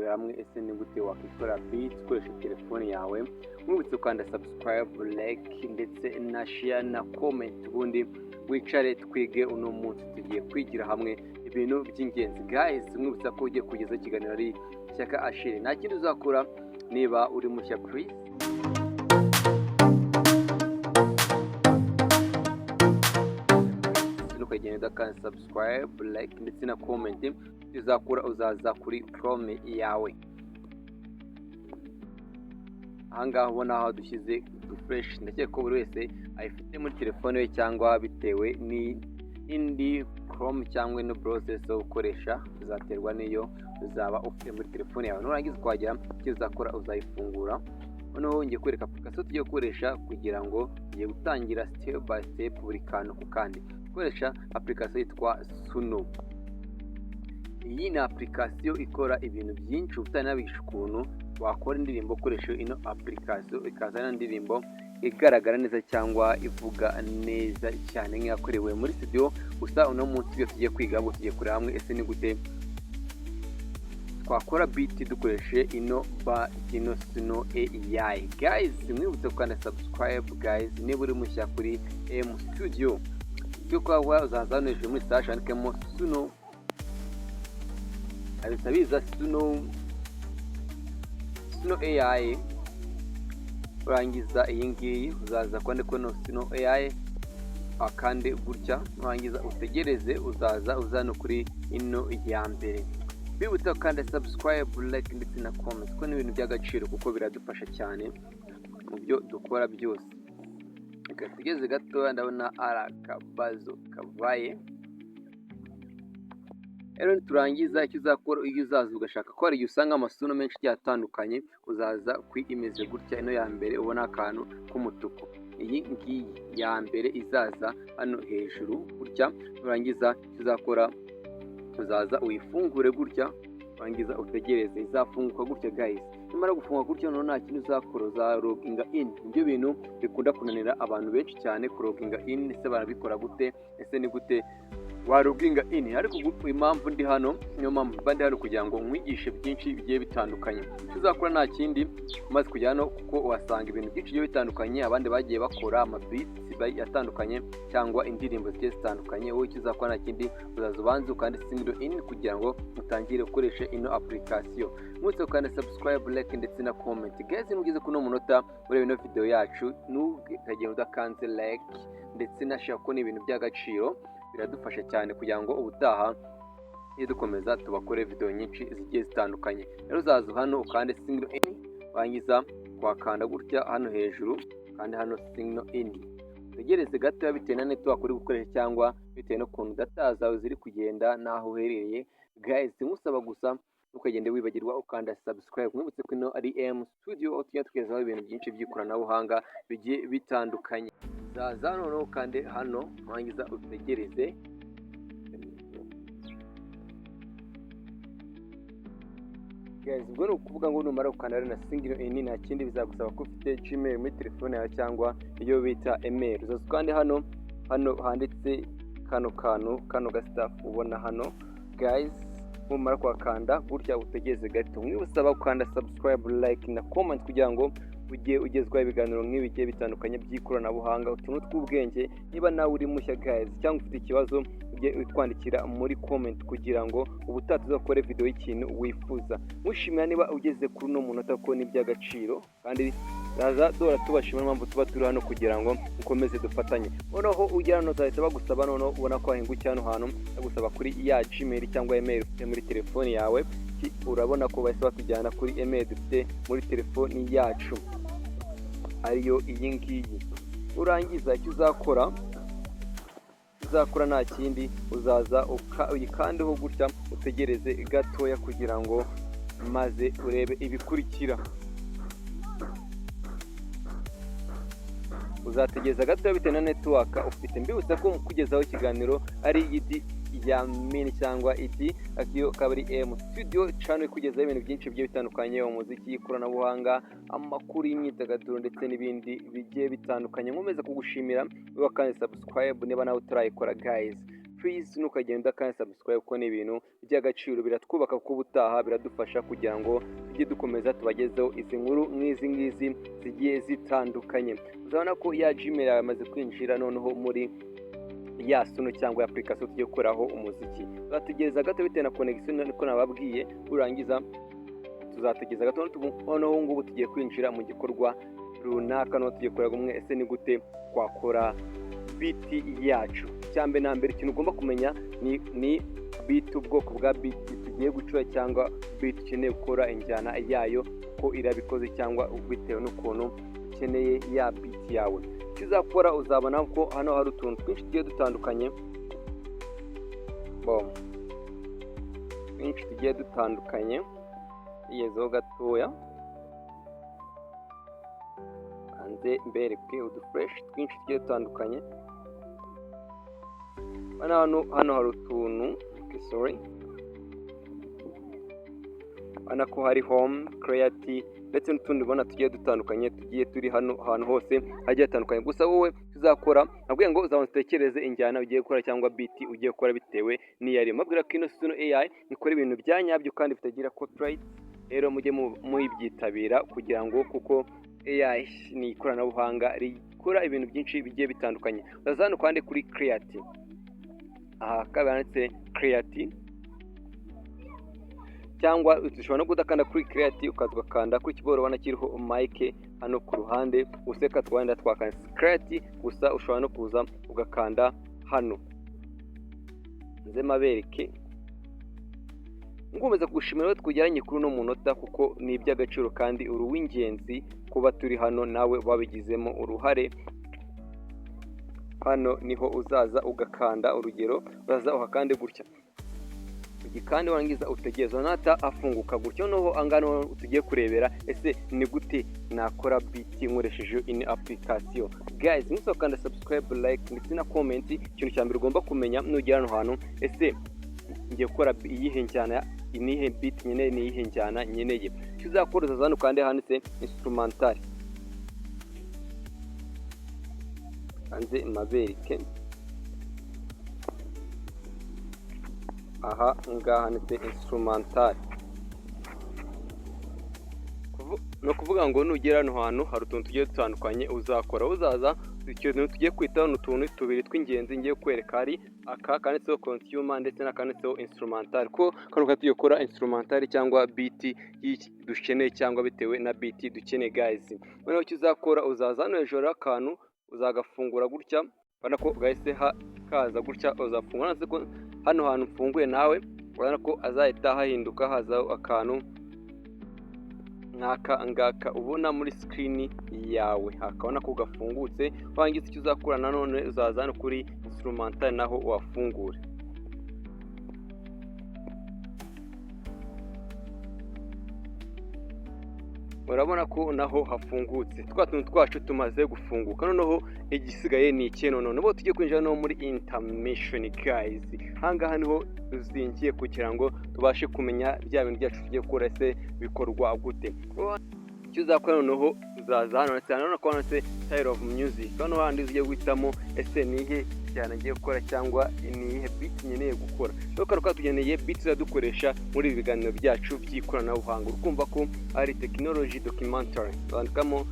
kurebera hamwe ese ni gute wakwikorera beat ukoresha telefone yawe. Mwibutse ukanda subscribe, like ndetse na share na comment, ubundi wicare twige uno munsi tugiye kwigira hamwe ibintu by'ingenzi. Guys, mwibutsa ko ugiye kugeza ikiganiro ari Shyaka Achille. Nta kindi uzakora niba uri mushya please ukagenda kandi subscribe, like ndetse na comment. Uzakora uzaza kuri Chrome yawe. Ahangaha ubona aho dushyize refresh, ndakeka ko buri wese ayifite muri telefone ye cyangwa bitewe n'indi Chrome cyangwa no browser zo gukoresha, uzaterwa n'iyo uzaba ufite muri telefone yawe. Nurangiza kwagera icyo uzakora uzayifungura. Noneho ngiye kwereka application tugiye gukoresha kugira ngo ugiye gutangira step by step buri kantu ku kandi. Gukoresha application yitwa Suno. Iyi ni application ikora ibintu byinshi utanabisha ukuntu wakora indirimbo ukoresha ino application, ikazana indirimbo igaragara neza cyangwa ivuga neza cyane nk'yakorewe muri studio. Gusa uno munsi byo tugiye kwiga ngo tugiye kureba hamwe ese ni gute twakora beat dukoreshe ino Suno AI. Guys, mwibutse kwanda subscribe guys niba uri mushya kuri M Studio. Cyuko uzazanije muri station andikemo Suno, abisabiza Suno AI. Urangiza iyi ngiyi uzaza kwandika no Suno AI akande gutya, urangiza utegereze uzaza uzano kuri ino ya mbere. Bibutsa kandi subscribe, like ndetse na comment ko ni ibintu by'agaciro kuko biradufasha cyane mu byo dukora byose. Tugeze gato ndabona arakabazo kavaye. Rero turangiza icyo uzakora iyo uzaza ugashaka ko ari usanga amasuno menshi cyatandukanye, uzaza kwimeze gutya ino ya mbere ubona akantu k'umutuku. Iyi ngiyi ya mbere izaza hano hejuru gutya. Urangiza icyo uzakora uzaza uyifungure gutya, urangiza utegereze izafunguka gutya. Guys, nimara gufunga gutya none nta kintu uzakora, uza loginga in. Ibyo bintu bikunda kunanira abantu benshi cyane, kuloginga in. Ese barabikora gute? Ese ni gute wa loginga in? Ariko impamvu ndi hano, niyo mpamvu bandi hano kugira ngo nkwigishe byinshi bigiye bitandukanye. Icyo uzakora nta kindi umaze kujya hano kuko wasanga ibintu byinshi bigiye bitandukanye abandi bagiye bakora amabeats atandukanye cyangwa indirimbo zigiye zitandukanye. Wowe icyo uzakora nta kindi uzaza ubanze ukanda single in kugira ngo utangire ukoreshe ino application. Mwese ukanda subscribe, like ndetse na comment. Guys, mugeze kuno munota urebe ino video yacu, ntukagende udakanze like ndetse na share ko ni ibintu by'agaciro, biradufasha cyane kugira ngo ubutaha iyo dukomeza tubakore video nyinshi zigiye zitandukanye. Rero uzaza hano ukande single in, wangiza kwakanda gutya hano hejuru kandi hano single in. Tegereze gato bitewe na network uri gukoresha cyangwa bitewe no kuntu data zawe ziri kugenda naho uherereye. Guys, musaba gusa ukagende wibagirwa ukanda subscribe. Mwibutse ko ino ari M Studio, tujya tugezaho ibintu byinshi by'ikoranabuhanga bigiye bitandukanye. Zaza noneho kandi hano wangiza utegereze. Guys, ubwo ni ukuvuga ngo numara gukanda na single in nta kindi bizagusaba ko ufite Gmail muri telefone yawe cyangwa iyo bita email. Uzaza kandi hano handitse kano ga ubona hano. Guys, mumara kwakanda gutya utegereze gato. Mwibusaba gukanda subscribe, like na comment kugira ngo ujye ugezwaho ibiganiro nk'ibigiye bitandukanye by'ikoranabuhanga, utuntu tw'ubwenge. Niba nawe uri mushya guys cyangwa ufite ikibazo ujye utwandikira muri comment kugira ngo ubutaha tuzakore video y'ikintu wifuza. Mushimira niba ugeze kuri uno munota ko ni by'agaciro, kandi raza dora tubashimira impamvu tuba turi hano kugira ngo ukomeze dufatanye. Noneho ujya hano uzahita bagusaba, noneho ubona ko ahingukiye hano hantu bagusaba kuri ya Gmail cyangwa email ufite muri telefone yawe. Urabona ko bahise batujyana kuri email dufite muri telefone yacu, ariyo iyi ngiyi. Urangiza icyo uzakora nta kindi, uzaza uyikandeho gutya utegereze gatoya kugira ngo maze urebe ibikurikira. Uzategereza gatoya bitewe na network ufite. Mbibutsa ko kugezaho ikiganiro ari yidi ya mini cyangwa idi akiyo kabari M Studio channel kugezaho ibintu byinshi bigiye bitandukanye, umuziki, ikoranabuhanga, amakuru y'imyidagaduro ndetse n'ibindi bigiye bitandukanye. Nkomeza kugushimira wiba kandi subscribe niba nawe utarayikora guys. please nukagenda kandi subscribe kuko ni ibintu by'agaciro, biratwubaka kuko ubutaha biradufasha kugira ngo tujye dukomeza tubagezeho izi nkuru nk'izi ngizi zigiye zitandukanye. Uzabona ko ya Gmail yamaze kwinjira noneho muri ya Suno cyangwa application tugiye gukoraho umuziki. Tuzategereza gato bitewe na connection niko nababwiye, urangiza tuzategereza gato noneho ngubu tugiye kwinjira mu gikorwa runaka no tugiye kureba umwe ese ni gute twakora beat yacu. Cyambe na mbere ikintu ugomba kumenya ni beat, ubwoko bwa beat tugiye gucura cyangwa beat ukeneye gukora injyana yayo ko irabikoze cyangwa bitewe n'ukuntu ukeneye ya beat yawe. Icyo uzakora uzabona ko hano hari utuntu twinshi tugiye dutandukanye, twinshi tugiye dutandukanye, iyezeho gatoya hanze mbereke udufresh twinshi tugiye dutandukanye. Hano hari utuntu hano ko hari home, create ndetse n'utundi ubona tugiye dutandukanye tugiye turi hano ahantu hose hagiye hatandukanye. Gusa wowe tuzakora nabwiye ngo uzabanza utekereze injyana ugiye gukora cyangwa beat ugiye gukora bitewe n'iyari. Mabwira ko ino Suno AI ikora ibintu bya nyabyo kandi bitagira copyright, rero mujye muyibyitabira kugira ngo kuko AI ni ikoranabuhanga rikora ibintu byinshi bigiye bitandukanye. Uzazana kwande kuri create, aha kabanditse create, cyangwa ushobora no kudakanda kuri create ukaza ugakanda kuri keyboard ubona kiriho mic hano ku ruhande, useka twanda twakanda create. Gusa ushobora no kuza ugakanda hano nze mabereke. Ngomeza kugushimira twugeranye kuri no munota kuko ni iby'agaciro kandi uri w'ingenzi kuba turi hano, nawe wabigizemo uruhare. Hano niho uzaza ugakanda, urugero uraza uhakande gutya kandi warangiza utegereza nata afunguka gutyo. Noneho angano tugiye kurebera ese ni gute nakora beat nkoresheje in application. Guys, musokanda subscribe, like ndetse na comment. Ikintu cya mbere ugomba kumenya nugera hano hantu, ese ngiye gukora iyihe njyana, inihe beat nyene ni iyihe njyana nyeneye. Icyo uzakora uzazana kandi handitse instrumental hanze mabereke. Aha ngaha handitse instrumental, no kuvuga ngo nugera hano hantu hari utuntu tugiye dutandukanye uzakora. Uzaza ikintu tugiye kwitaho n'utuntu tubiri tw'ingenzi ngiye kwereka, hari aka kanditseho consumer ndetse n'akanditseho instrumental, ko kano tugiye gukora instrumental cyangwa beat dukeneye cyangwa bitewe na beat dukeneye. Guys, noneho icyo uzakora uzaza hano hejuru akantu uzagafungura gutya, ubona ko gahise kaza gutya, uzafungura nase ko hano hantu mfunguye nawe ubona ko azahita hahinduka hazaho akantu nk'aka ngaka ubona muri screen yawe, hakabona ko gafungutse. Wangize icyo uzakora nanone uzaza hano kuri instrumental naho wafungure. Urabona ko naho hafungutse, twa tuntu twacu tumaze gufunguka. Noneho igisigaye ni ikintu noneho tugiye kwinjira no muri intermission. Guys, hangaha niho tuzingiye kugira ngo tubashe kumenya bya bintu byacu tugiye gukora ese bikorwa gute. Icyo uzakora noneho uzaza hano cyane no kubona se style of music, hano handi ugiye guhitamo ese nihe cyane ngiye gukora cyangwa nihe beat nyeneye gukora. Rero tugeneye beat dukoresha muri ibiganiro byacu by'ikoranabuhanga. Ukumva ko ari technology documentary, bandikamo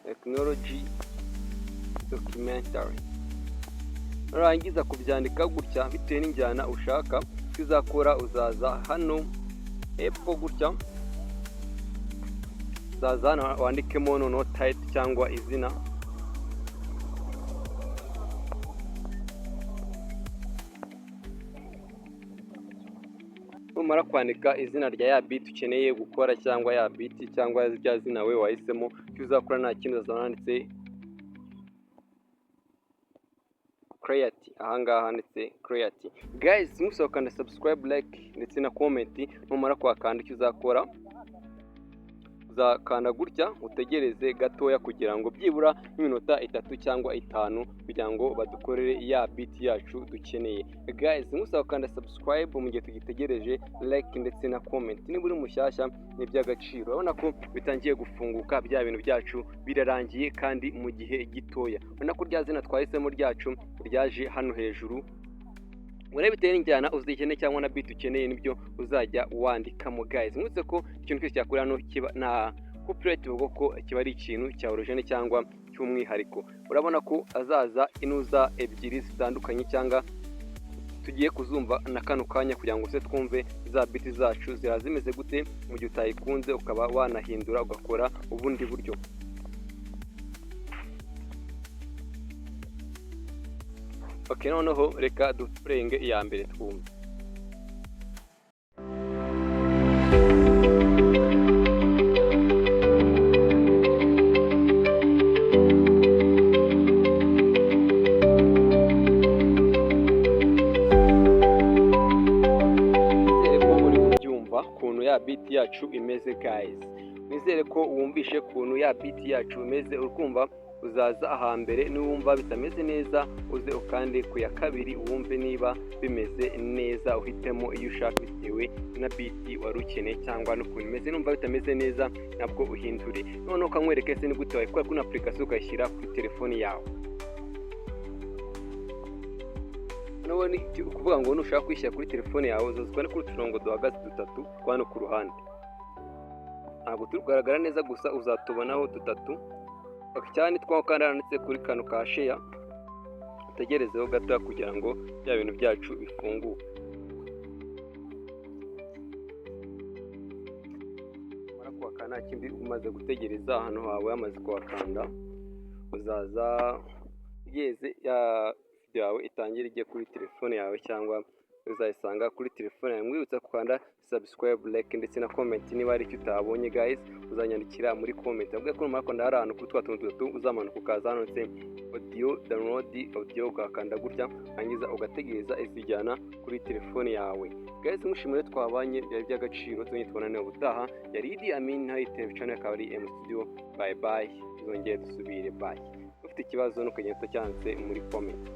technology documentary. Urangiza kubyandika gutya bitewe n'injyana ushaka. Icyo uzakora uzaza hano hepfo gutya, uzaza hano wandikemo noneho title cyangwa izina. Numara kwandika izina rya ya beat ukeneye gukora cyangwa ya beat cyangwa rya zina we wahisemo, icyo uzakora nta kindi uzazana handitse create. Ahangaha handitse create. Guys, musokanda subscribe, like ndetse na comment. Numara kwakanda icyo uzakora uzakanda gutya utegereze gatoya kugira ngo byibura nk'iminota 3 cyangwa 5 kugira ngo badukorere ya beat yacu dukeneye. Guys, musaba gukanda subscribe mu gihe tugitegereje, like ndetse na comment. Niba uri mushyashya ni iby'agaciro. Urabona ko bitangiye gufunguka, bya bintu byacu birarangiye kandi mu gihe gitoya. Urabona ko rya zina twahisemo ryacu ryaje hano hejuru. Urebe bitewe n'injyana uzikeneye cyangwa na beat ukeneye nibyo uzajya wandikamo. Guys, mwese ko ikintu cyose cyakora hano kiba na copyright, ubwo ko kiba ari ikintu cya origine cyangwa cy'umwihariko. Urabona ko azaza inuza ebyiri zitandukanye cyangwa tugiye kuzumva na kano kanya kugira ngo se twumve za beat zacu zirazimeze gute. Mu gihe utayikunze ukaba wanahindura ugakora ubundi buryo. Okay, noneho reka dupurenge iya mbere twumve. Ukuntu ya beat yacu imeze guys, nizere ko wumvishe ukuntu ya beat yacu imeze. Urukumva uzaza ahambere niwumva bitameze neza uze ukande ku ya kabiri wumve niba bimeze neza, uhitemo iyo ushaka bitewe na beat wari ukeneye cyangwa n'ukuntu imeze. Numva bitameze neza nabwo uhindure. Noneho ukanywereke se ni gute wayikora kuri application ukayishyira kuri telefoni yawe. None ukuvuga ngo nushaka kwishyira kuri telefone yawe uzazikora kuri uturongo duhagaze 3 kwano ku ruhande. Ntabwo turi kugaragara neza gusa uzatubonaho 3 cyane twakanditse kuri kano ka share. Utegerezeho gato kugira ngo bya bintu byacu bifunguke. Mara kwakana kindi umaze gutegereza ahantu hawe yamaze kwakanda, uzaza yeze ya yawe itangira igiye kuri telefone yawe cyangwa uzayisanga kuri telefone yawe. Mwibutsa gukanda subscribe, like ndetse na comment. Niba ari icyo utabonye guys uzanyandikira muri comment. Abwe ko numara kwanda hari ahantu kuri twa tuntu dutatu uzamanuka ukaza hano ndetse audio download audio ugakanda gutya hangiza ugategereza izijyana kuri telefone yawe. Guys, mushimire twabanye byari by'agaciro. Tubonane ubutaha. Yari Idi Amin Hayite channel akaba ari M Studio. Bye bye, tuzongeye dusubire. Bye. Ufite ikibazo n'ukagenda cyanse muri comment.